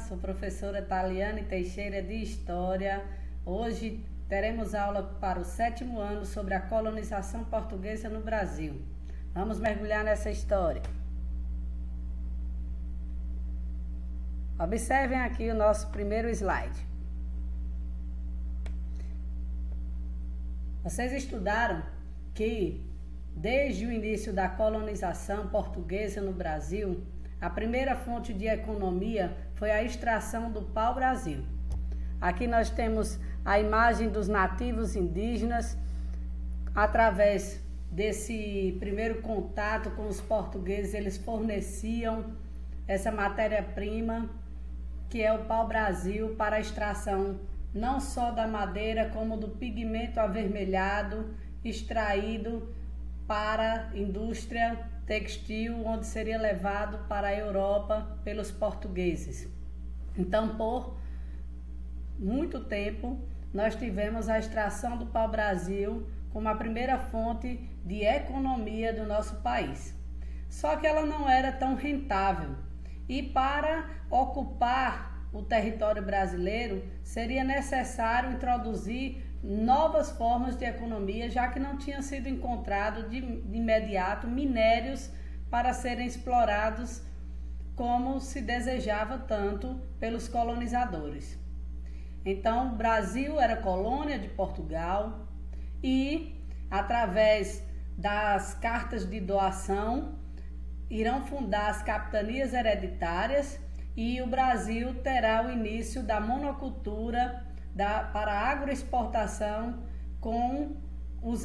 Sou professora Taliane Teixeira de História. Hoje teremos aula para o 7º ano sobre a colonização portuguesa no Brasil. Vamos mergulhar nessa história. Observem aqui o nosso primeiro slide. Vocês estudaram que desde o início da colonização portuguesa no Brasil, a primeira fonte de economia foi a extração do pau-brasil. Aqui nós temos a imagem dos nativos indígenas. Através desse primeiro contato com os portugueses, eles forneciam essa matéria-prima, que é o pau-brasil, para a extração não só da madeira, como do pigmento avermelhado extraído para a indústria textil, onde seria levado para a Europa pelos portugueses. Então, por muito tempo, nós tivemos a extração do pau-brasil como a primeira fonte de economia do nosso país. Só que ela não era tão rentável, e para ocupar o território brasileiro seria necessário introduzir novas formas de economia, já que não tinha sido encontrado de imediato minérios para serem explorados como se desejava tanto pelos colonizadores. Então, o Brasil era colônia de Portugal e, através das cartas de doação, irão fundar as capitanias hereditárias, e o Brasil terá o início da monocultura para a agroexportação, com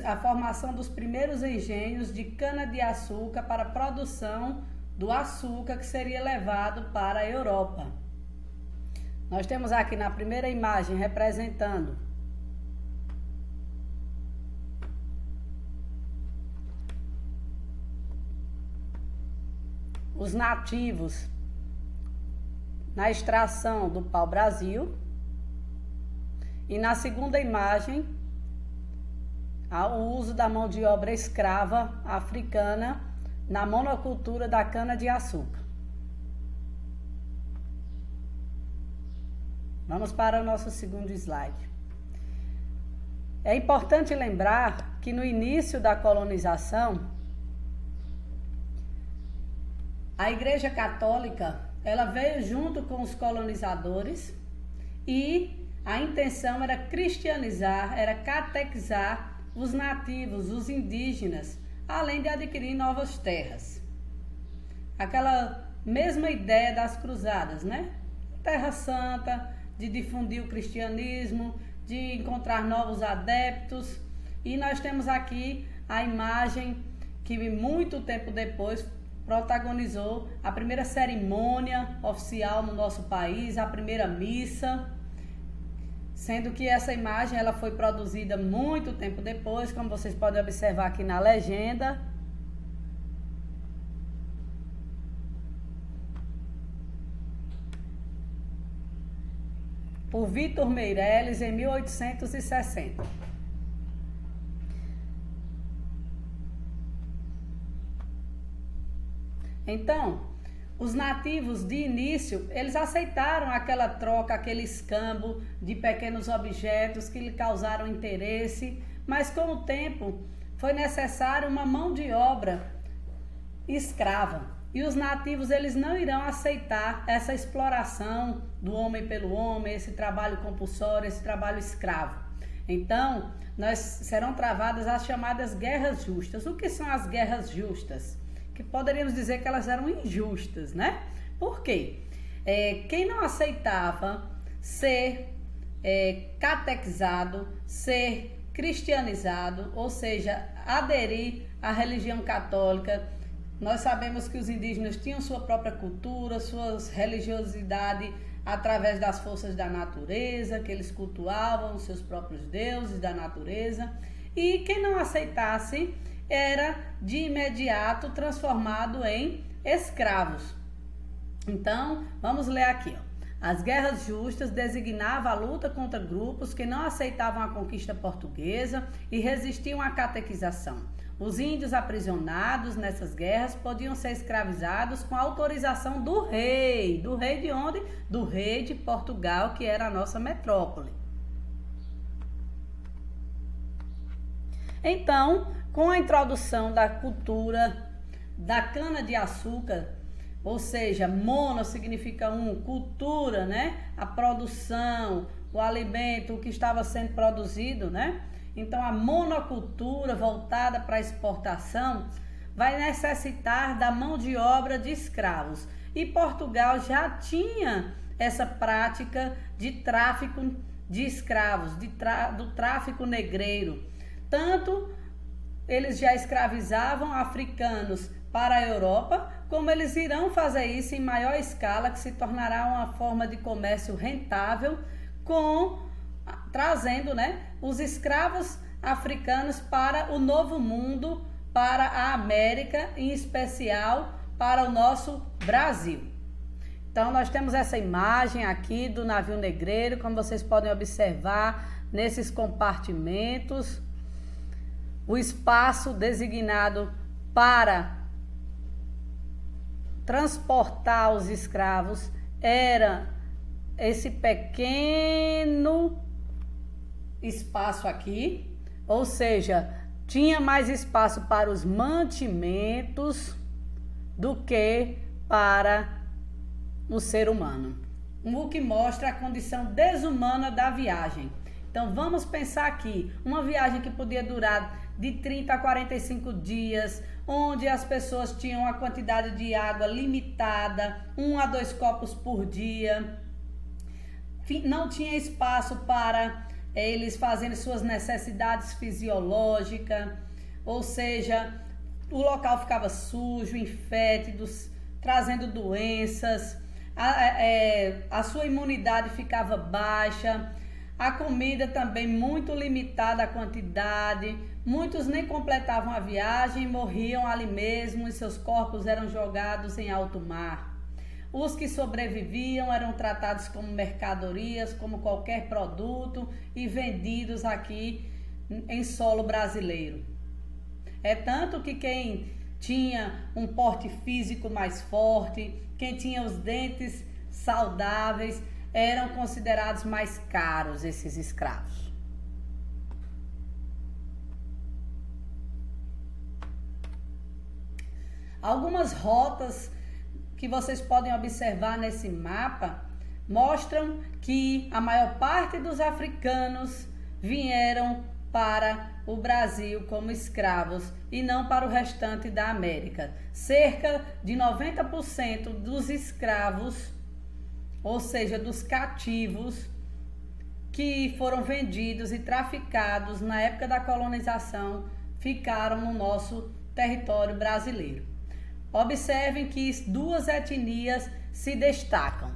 a formação dos primeiros engenhos de cana-de-açúcar para a produção do açúcar que seria levado para a Europa. Nós temos aqui na primeira imagem representando os nativos na extração do pau-brasil, e na segunda imagem o uso da mão de obra escrava africana na monocultura da cana-de-açúcar. Vamos para o nosso segundo slide. É importante lembrar que no início da colonização, a Igreja Católica ela veio junto com os colonizadores, e a intenção era cristianizar, era catequizar os nativos, os indígenas, além de adquirir novas terras. Aquela mesma ideia das cruzadas, né? Terra Santa, de difundir o cristianismo, de encontrar novos adeptos. E nós temos aqui a imagem que muito tempo depois protagonizou a primeira cerimônia oficial no nosso país, a primeira missa, sendo que essa imagem ela foi produzida muito tempo depois, como vocês podem observar aqui na legenda. Por Vitor Meireles em 1860. Então, os nativos de início, eles aceitaram aquela troca, aquele escambo de pequenos objetos que lhe causaram interesse, mas com o tempo foi necessário uma mão de obra escrava. E os nativos, eles não irão aceitar essa exploração do homem pelo homem, esse trabalho compulsório, esse trabalho escravo. Então, serão travadas as chamadas guerras justas. O que são as guerras justas? Que poderíamos dizer que elas eram injustas, né? Por quê? Quem não aceitava ser catequizado, ser cristianizado, ou seja, aderir à religião católica. Nós sabemos que os indígenas tinham sua própria cultura, sua religiosidade através das forças da natureza, que eles cultuavam os seus próprios deuses da natureza. E quem não aceitasse era de imediato transformado em escravos. Então, vamos ler aqui, ó. As guerras justas designavam a luta contra grupos que não aceitavam a conquista portuguesa e resistiam à catequização. Os índios aprisionados nessas guerras podiam ser escravizados com autorização do rei. Do rei de onde? Do rei de Portugal, que era a nossa metrópole. Então, com a introdução da cultura da cana-de-açúcar, ou seja, mono significa cultura, né? A produção, o alimento, o que estava sendo produzido, né? Então, a monocultura voltada para a exportação vai necessitar da mão de obra de escravos. E Portugal já tinha essa prática de tráfico de escravos, do tráfico negreiro. Tanto eles já escravizavam africanos para a Europa, como eles irão fazer isso em maior escala, que se tornará uma forma de comércio rentável, trazendo, né, os escravos africanos para o Novo Mundo, para a América, em especial para o nosso Brasil. Então, nós temos essa imagem aqui do navio negreiro, como vocês podem observar, nesses compartimentos, o espaço designado para transportar os escravos era esse pequeno espaço aqui, ou seja, tinha mais espaço para os mantimentos do que para o ser humano, o que mostra a condição desumana da viagem. Então vamos pensar aqui, uma viagem que podia durar de 30 a 45 dias, onde as pessoas tinham a quantidade de água limitada, 1 a 2 copos por dia, não tinha espaço para eles fazerem suas necessidades fisiológicas, ou seja, o local ficava sujo, infétido, trazendo doenças, a sua imunidade ficava baixa, a comida também muito limitada a quantidade, muitos nem completavam a viagem, morriam ali mesmo e seus corpos eram jogados em alto mar. Os que sobreviviam eram tratados como mercadorias, como qualquer produto e vendidos aqui em solo brasileiro. É tanto que quem tinha um porte físico mais forte, quem tinha os dentes saudáveis, eram considerados mais caros esses escravos. Algumas rotas que vocês podem observar nesse mapa mostram que a maior parte dos africanos vieram para o Brasil como escravos e não para o restante da América. Cerca de 90% dos escravos, ou seja, dos cativos que foram vendidos e traficados na época da colonização, ficaram no nosso território brasileiro. Observem que duas etnias se destacam.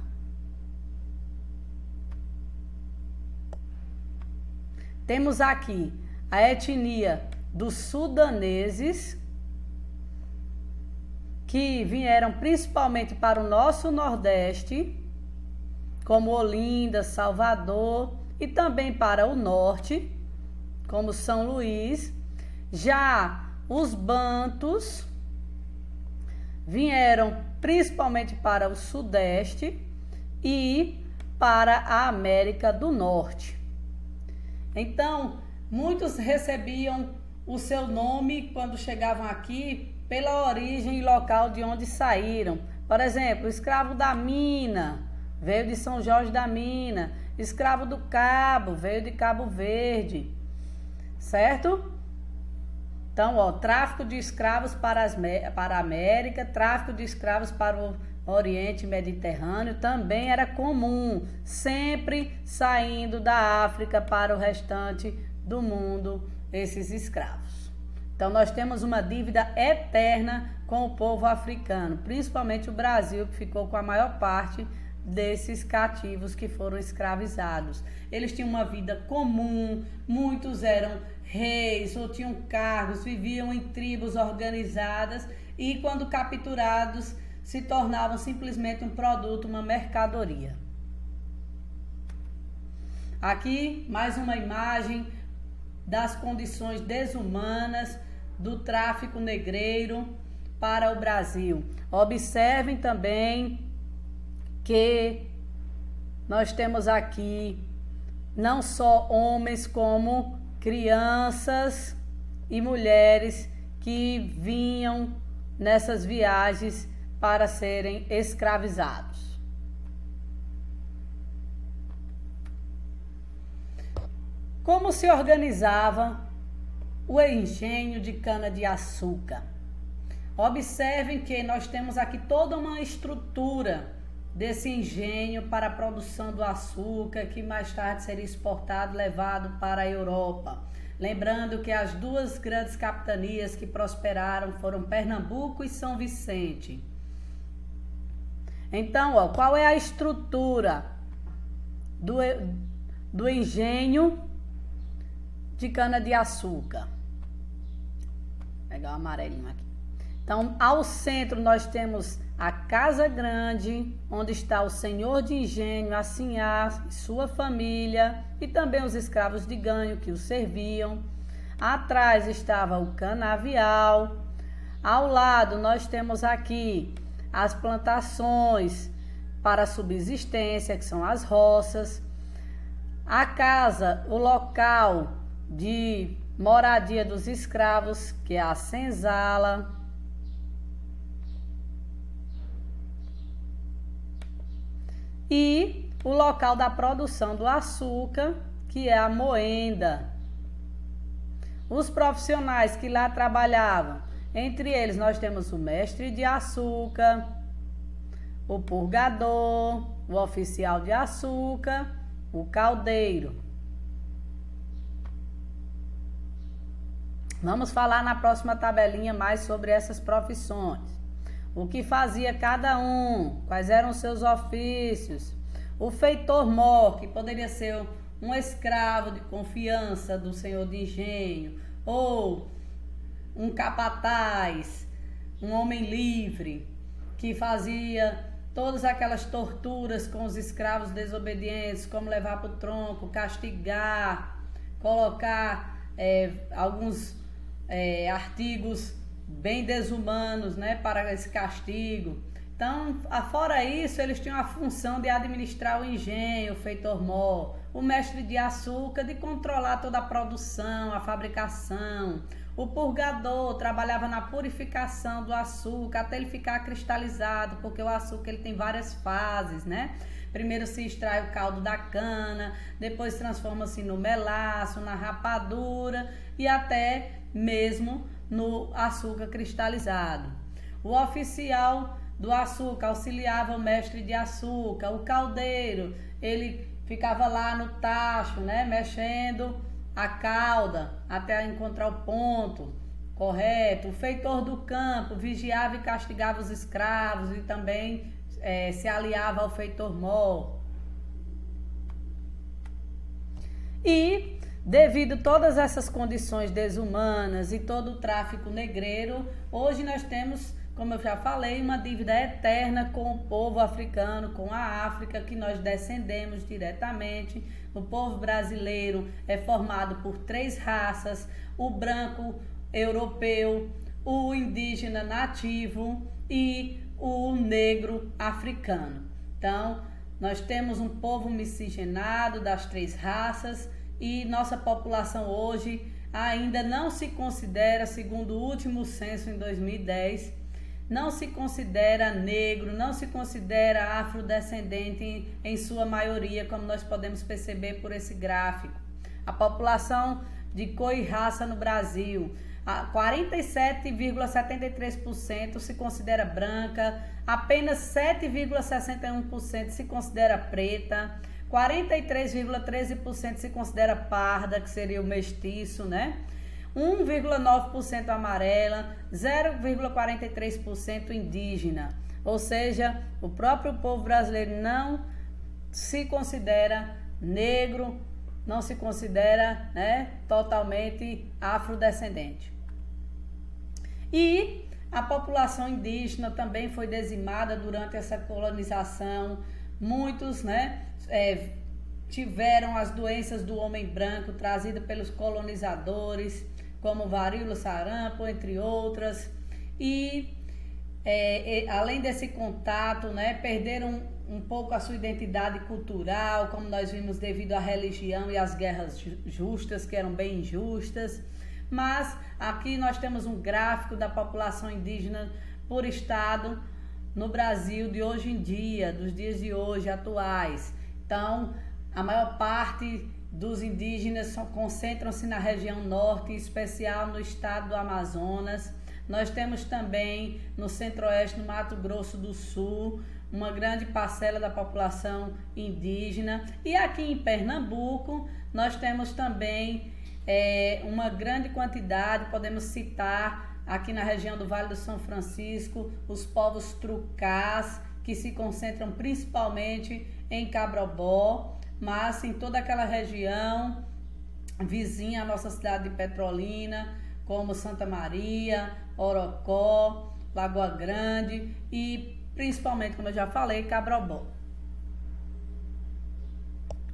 Temos aqui a etnia dos sudaneses, que vieram principalmente para o nosso Nordeste, como Olinda, Salvador, e também para o Norte, como São Luís. Já os bantus vieram principalmente para o Sudeste e para a América do Norte. Então, muitos recebiam o seu nome quando chegavam aqui pela origem e local de onde saíram. Por exemplo, o escravo da mina veio de São Jorge da Mina, escravo do Cabo veio de Cabo Verde, certo? Então, tráfico de escravos para a América, tráfico de escravos para o Oriente Mediterrâneo também era comum, sempre saindo da África para o restante do mundo, esses escravos. Então, nós temos uma dívida eterna com o povo africano, principalmente o Brasil, que ficou com a maior parte desses cativos que foram escravizados. Eles tinham uma vida comum, muitos eram reis ou tinham cargos, viviam em tribos organizadas e, quando capturados, se tornavam simplesmente um produto, uma mercadoria. Aqui mais uma imagem das condições desumanas do tráfico negreiro para o Brasil. Observem também que nós temos aqui não só homens como crianças e mulheres que vinham nessas viagens para serem escravizados. Como se organizava o engenho de cana-de-açúcar? Observem que nós temos aqui toda uma estrutura desse engenho para a produção do açúcar, que mais tarde seria exportado, levado para a Europa. Lembrando que as duas grandes capitanias que prosperaram foram Pernambuco e São Vicente. Então, qual é a estrutura do engenho de cana-de-açúcar? Vou pegar o amarelinho aqui. Então, ao centro nós temos a Casa Grande, onde está o senhor de engenho, Assinhá e sua família, e também os escravos de ganho que o serviam. Atrás estava o canavial. Ao lado nós temos aqui as plantações para subsistência, que são as roças. A casa, o local de moradia dos escravos, que é a senzala. E o local da produção do açúcar, que é a moenda. Os profissionais que lá trabalhavam, entre eles nós temos o mestre de açúcar, o purgador, o oficial de açúcar, o caldeiro. Vamos falar na próxima tabelinha mais sobre essas profissões. O que fazia cada um, quais eram os seus ofícios. O feitor-mor, que poderia ser um escravo de confiança do senhor de engenho, ou um capataz, um homem livre, que fazia todas aquelas torturas com os escravos desobedientes, como levar para o tronco, castigar, colocar alguns artigos bem desumanos, né, para esse castigo. Então, fora isso, eles tinham a função de administrar o engenho, o feitor-mor, o mestre de açúcar, de controlar toda a produção, a fabricação. O purgador trabalhava na purificação do açúcar até ele ficar cristalizado, porque o açúcar ele tem várias fases, né? Primeiro se extrai o caldo da cana, depois transforma-se no melaço, na rapadura e até mesmo no açúcar cristalizado. O oficial do açúcar auxiliava o mestre de açúcar. O caldeiro, ele ficava lá no tacho, né, mexendo a calda até encontrar o ponto correto. O feitor do campo vigiava e castigava os escravos e também se aliava ao feitor-mor. E devido a todas essas condições desumanas e todo o tráfico negreiro, hoje nós temos, como eu já falei, uma dívida eterna com o povo africano, com a África, que nós descendemos diretamente. O povo brasileiro é formado por 3 raças: o branco europeu, o indígena nativo e o negro africano. Então, nós temos um povo miscigenado das 3 raças e nossa população hoje ainda não se considera, segundo o último censo em 2010, não se considera negro, não se considera afrodescendente em sua maioria, como nós podemos perceber por esse gráfico. A população de cor e raça no Brasil, 47,73% se considera branca, apenas 7,61% se considera preta, 43,13% se considera parda, que seria o mestiço, né? 1,9% amarela, 0,43% indígena. Ou seja, o próprio povo brasileiro não se considera negro, não se considera, né, totalmente afrodescendente. E a população indígena também foi dizimada durante essa colonização. Muitos, né, tiveram as doenças do homem branco trazidas pelos colonizadores, como varíola, sarampo, entre outras. E além desse contato, né, perderam um pouco a sua identidade cultural, como nós vimos, devido à religião e às guerras justas, que eram bem injustas. Mas aqui nós temos um gráfico da população indígena por estado no Brasil de hoje em dia, dos dias de hoje, atuais. Então, a maior parte dos indígenas concentram-se na região norte, em especial no estado do Amazonas. Nós temos também no centro-oeste, no Mato Grosso do Sul, uma grande parcela da população indígena. E aqui em Pernambuco, nós temos também uma grande quantidade, podemos citar aqui na região do Vale do São Francisco, os povos trucás, que se concentram principalmente em Cabrobó, mas em toda aquela região vizinha à nossa cidade de Petrolina, como Santa Maria, Orocó, Lagoa Grande e principalmente, como eu já falei, Cabrobó.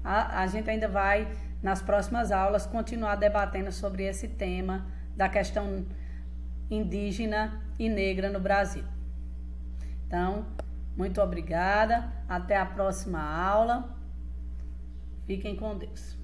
A gente ainda vai, nas próximas aulas, continuar debatendo sobre esse tema da questão indígena e negra no Brasil. Então, muito obrigada. Até a próxima aula. Fiquem com Deus.